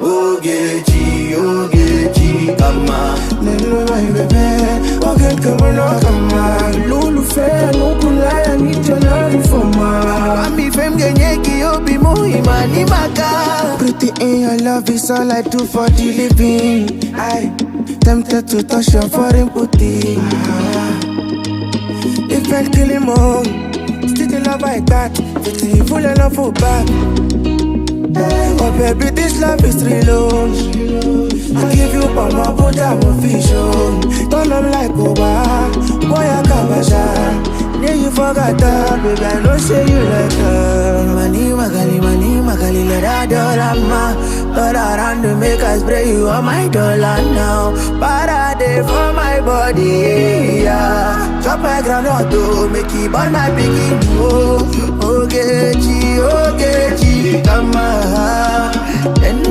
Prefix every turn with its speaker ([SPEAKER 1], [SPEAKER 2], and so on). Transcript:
[SPEAKER 1] Ogechi, Ogechi, kama.
[SPEAKER 2] Nelo my baby, okay, come on, come on. Lulu fair, no kulaya, need your love for ma.
[SPEAKER 1] Mami fem genyeki obi muhima ni maka.
[SPEAKER 2] Pretty in your love is all I do for the living. I tempted to touch your foreign booty. If I'm killing more, still the love I got. Pretty full of love for back. Oh baby, this love is real. I give you mama, but I'm official. Turn up like Oba, boy I kabasha. Yeah, you forgot that, baby, I know say you like her. Money, magali, let her dollar, turn around to make us spray you on my dollar now. Parade for my body, yeah. Chop my groundnut to make it burn my piggy. Oh, Ogechi, Ogechi, come on.